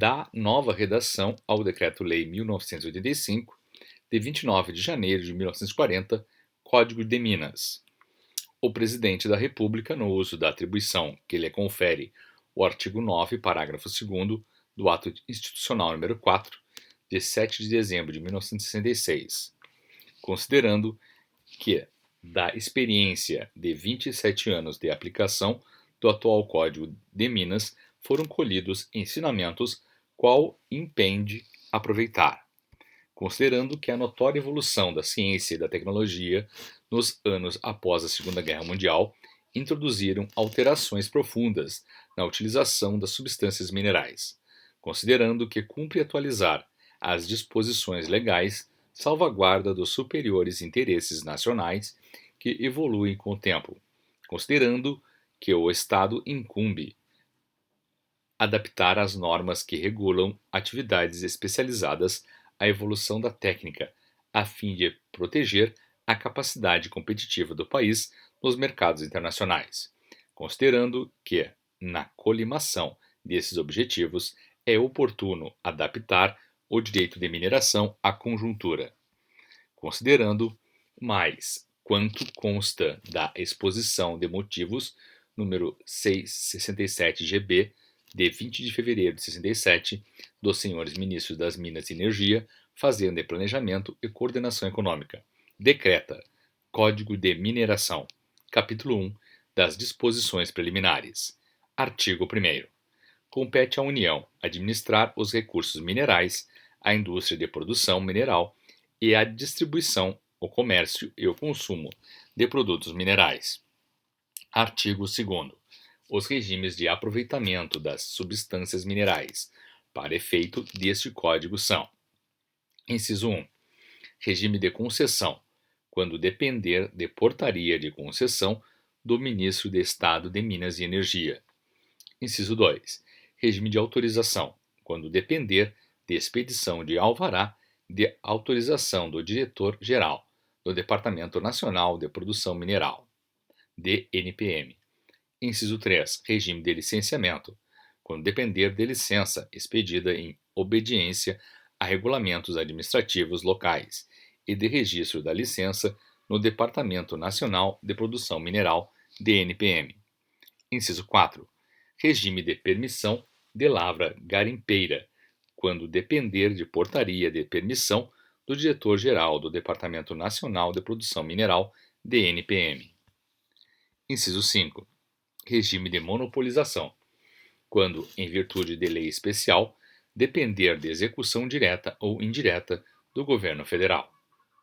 dá nova redação ao Decreto-Lei 1985, de 29 de janeiro de 1940, Código de Minas. O Presidente da República, no uso da atribuição que lhe confere o artigo 9, parágrafo 2º do Ato Institucional número 4, de 7 de dezembro de 1966, considerando que, da experiência de 27 anos de aplicação do atual Código de Minas, foram colhidos ensinamentos qual impende aproveitar, considerando que a notória evolução da ciência e da tecnologia nos anos após a Segunda Guerra Mundial introduziram alterações profundas na utilização das substâncias minerais, considerando que cumpre atualizar as disposições legais salvaguarda dos superiores interesses nacionais que evoluem com o tempo, considerando que o Estado incumbe adaptar as normas que regulam atividades especializadas à evolução da técnica, a fim de proteger a capacidade competitiva do país nos mercados internacionais, considerando que, na colimação desses objetivos, é oportuno adaptar o direito de mineração à conjuntura, considerando mais quanto consta da exposição de motivos número 667 GB, de 20 de fevereiro de 67, dos senhores ministros das Minas e Energia, Fazenda e Planejamento e Coordenação Econômica. Decreta Código de Mineração. Capítulo 1 das Disposições Preliminares. Artigo 1º. Compete à União administrar os recursos minerais, a indústria de produção mineral e a distribuição, o comércio e o consumo de produtos minerais. Artigo 2º. Os regimes de aproveitamento das substâncias minerais, para efeito deste Código são: inciso 1. Regime de concessão, quando depender de portaria de concessão do Ministro de Estado de Minas e Energia. Inciso 2. Regime de autorização, quando depender de expedição de alvará de autorização do Diretor-Geral do Departamento Nacional de Produção Mineral, DNPM. Inciso 3. Regime de licenciamento, quando depender de licença expedida em obediência a regulamentos administrativos locais e de registro da licença no Departamento Nacional de Produção Mineral, DNPM. Inciso 4. Regime de permissão de lavra garimpeira, quando depender de portaria de permissão do Diretor-Geral do Departamento Nacional de Produção Mineral, DNPM. Inciso 5. Regime de monopolização, quando, em virtude de lei especial, depender de execução direta ou indireta do Governo Federal.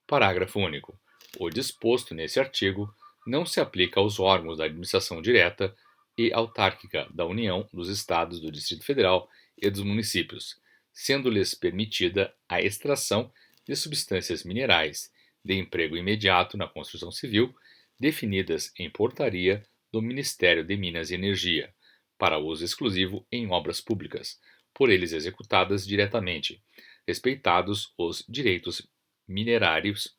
Parágrafo único. O disposto nesse artigo não se aplica aos órgãos da administração direta e autárquica da União, dos Estados, do Distrito Federal e dos municípios, sendo-lhes permitida a extração de substâncias minerais de emprego imediato na construção civil, definidas em portaria do Ministério de Minas e Energia, para uso exclusivo em obras públicas, por eles executadas diretamente, respeitados os direitos minerários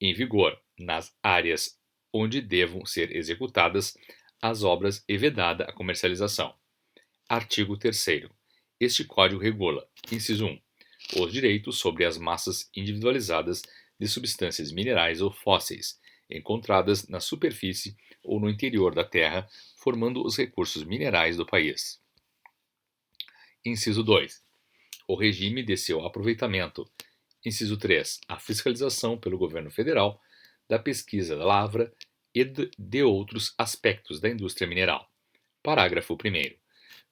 em vigor nas áreas onde devam ser executadas as obras e vedada a comercialização. Artigo 3º. Este Código regula, inciso 1, os direitos sobre as massas individualizadas de substâncias minerais ou fósseis, encontradas na superfície ou no interior da terra, formando os recursos minerais do país. Inciso 2. O regime de seu aproveitamento. Inciso 3. A fiscalização pelo Governo Federal da pesquisa da lavra e de outros aspectos da indústria mineral. Parágrafo 1º.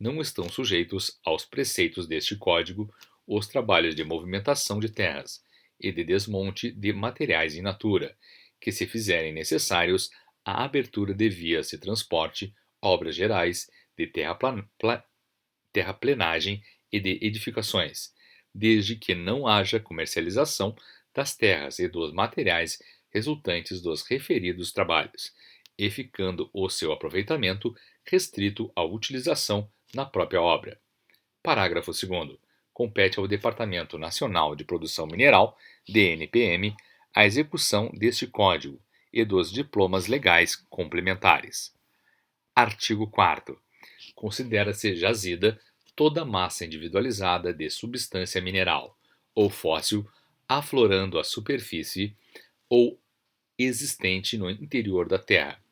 Não estão sujeitos aos preceitos deste Código os trabalhos de movimentação de terras e de desmonte de materiais in natura, que se fizerem necessários à abertura de vias de transporte, obras gerais, de terraplenagem e de edificações, desde que não haja comercialização das terras e dos materiais resultantes dos referidos trabalhos, e ficando o seu aproveitamento restrito à utilização na própria obra. Parágrafo 2º. Compete ao Departamento Nacional de Produção Mineral, DNPM, a execução deste Código e dos diplomas legais complementares. Artigo 4º. Considera-se jazida toda massa individualizada de substância mineral ou fóssil aflorando a superfície ou existente no interior da Terra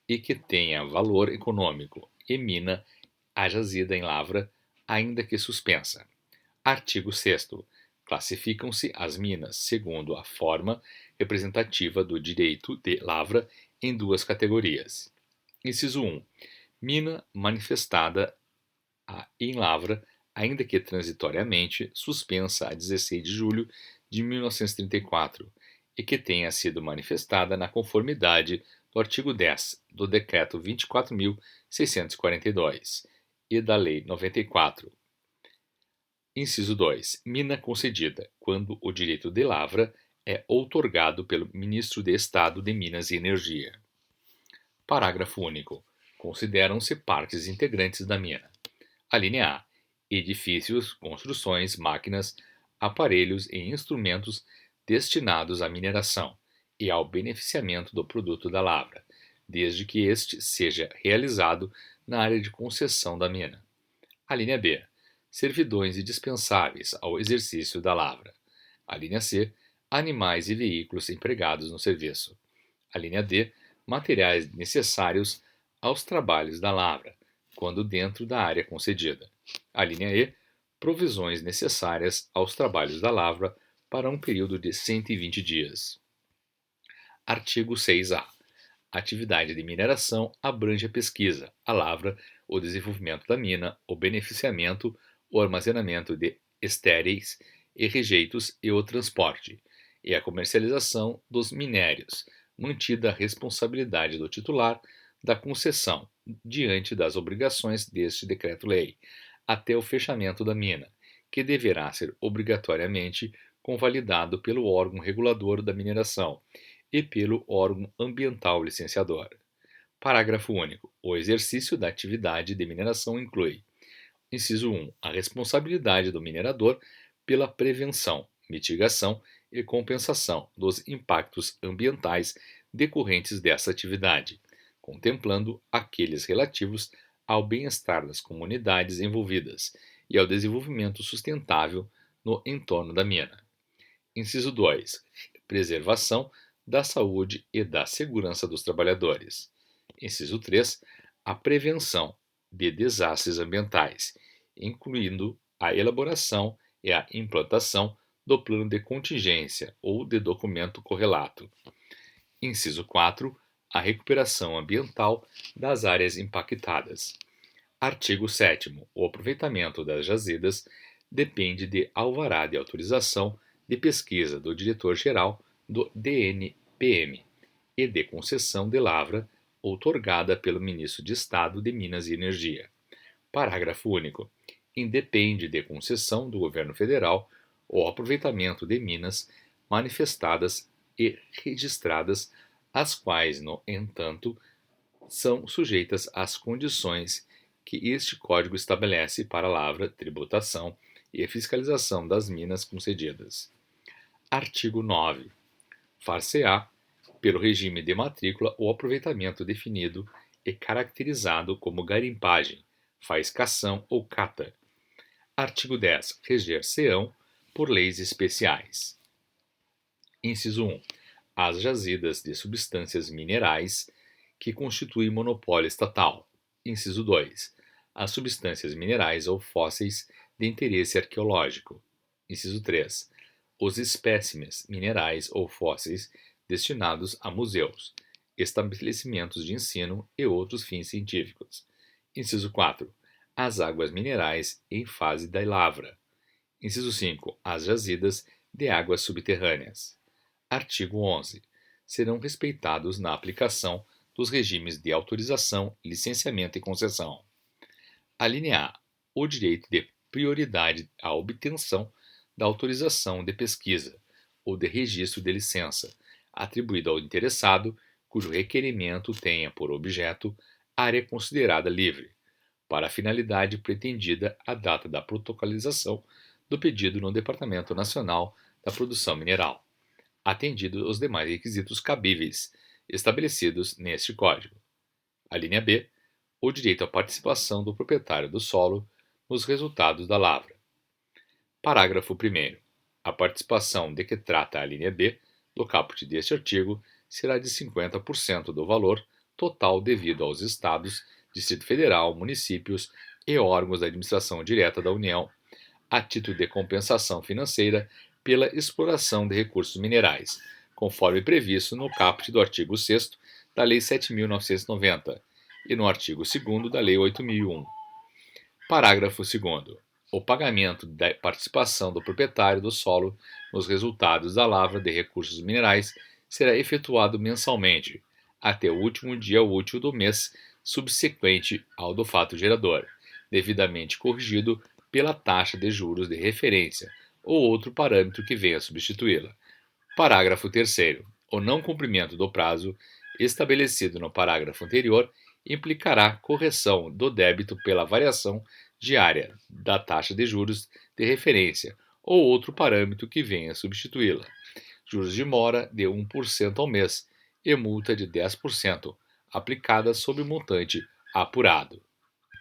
e que tenha valor econômico e mina a jazida em lavra, ainda que suspensa. Artigo 6º. Classificam-se as minas segundo a forma representativa do direito de lavra em duas categorias. Inciso 1. Mina manifestada em lavra, ainda que transitoriamente, suspensa a 16 de julho de 1934 e que tenha sido manifestada na conformidade do artigo 10 do Decreto 24.642 e da Lei 94. Inciso 2. Mina concedida, quando o direito de lavra é outorgado pelo Ministro de Estado de Minas e Energia. Parágrafo único. Consideram-se partes integrantes da mina. Alínea A. Edifícios, construções, máquinas, aparelhos e instrumentos destinados à mineração e ao beneficiamento do produto da lavra, desde que este seja realizado na área de concessão da mina. Alínea B. Servidões indispensáveis ao exercício da lavra. Alínea C. Animais e veículos empregados no serviço. Alínea D. Materiais necessários aos trabalhos da lavra, quando dentro da área concedida. Alínea E. Provisões necessárias aos trabalhos da lavra para um período de 120 dias. Artigo 6A. A atividade de mineração abrange a pesquisa, a lavra, o desenvolvimento da mina, o beneficiamento, o armazenamento de estéreis e rejeitos e o transporte, e a comercialização dos minérios, mantida a responsabilidade do titular da concessão, diante das obrigações deste decreto-lei, até o fechamento da mina, que deverá ser obrigatoriamente convalidado pelo órgão regulador da mineração e pelo órgão ambiental licenciador. Parágrafo único. O exercício da atividade de mineração inclui: inciso 1. A responsabilidade do minerador pela prevenção, mitigação e compensação dos impactos ambientais decorrentes dessa atividade, contemplando aqueles relativos ao bem-estar das comunidades envolvidas e ao desenvolvimento sustentável no entorno da mina. Inciso 2. Preservação da saúde e da segurança dos trabalhadores. Inciso 3. A prevenção de desastres ambientais, incluindo a elaboração e a implantação do plano de contingência ou de documento correlato. Inciso 4. A recuperação ambiental das áreas impactadas. Artigo 7º. O aproveitamento das jazidas depende de alvará de autorização de pesquisa do diretor-geral do DNPM e de concessão de lavra outorgada pelo Ministro de Estado de Minas e Energia. Parágrafo único. Independe de concessão do Governo Federal o aproveitamento de minas manifestadas e registradas, as quais, no entanto, são sujeitas às condições que este Código estabelece para a lavra, tributação e fiscalização das minas concedidas. Artigo 9. Far-se-á, pelo regime de matrícula, o aproveitamento definido e caracterizado como garimpagem, faiscação ou cata. Artigo 10. Reger-se-ão por leis especiais. Inciso 1. As jazidas de substâncias minerais que constituem monopólio estatal. Inciso 2. As substâncias minerais ou fósseis de interesse arqueológico. Inciso 3. Os espécimes minerais ou fósseis destinados a museus, estabelecimentos de ensino e outros fins científicos. Inciso 4. As águas minerais em fase da lavra. Inciso 5. As jazidas de águas subterrâneas. Artigo 11. Serão respeitados na aplicação dos regimes de autorização, licenciamento e concessão. Alínea A. O direito de prioridade à obtenção da autorização de pesquisa ou de registro de licença, atribuído ao interessado cujo requerimento tenha por objeto área considerada livre, para a finalidade pretendida à data da protocolização do pedido no Departamento Nacional da Produção Mineral, atendidos os demais requisitos cabíveis estabelecidos neste Código. A linha B. O direito à participação do proprietário do solo nos resultados da lavra. Parágrafo 1º. A participação de que trata a linha B do caput deste artigo será de 50% do valor total devido aos Estados, Distrito Federal, municípios e órgãos da administração direta da União, a título de compensação financeira pela exploração de recursos minerais, conforme previsto no caput do artigo 6º da Lei 7.990 e no artigo 2º da Lei 8.001. Parágrafo 2º. O pagamento da participação do proprietário do solo nos resultados da lavra de recursos minerais será efetuado mensalmente, até o último dia útil do mês subsequente ao do fato gerador, devidamente corrigido pela taxa de juros de referência ou outro parâmetro que venha a substituí-la. Parágrafo 3º. O não cumprimento do prazo estabelecido no parágrafo anterior implicará correção do débito pela variação diária da taxa de juros de referência ou outro parâmetro que venha a substituí-la, juros de mora de 1% ao mês e multa de 10%, aplicada sobre o montante apurado.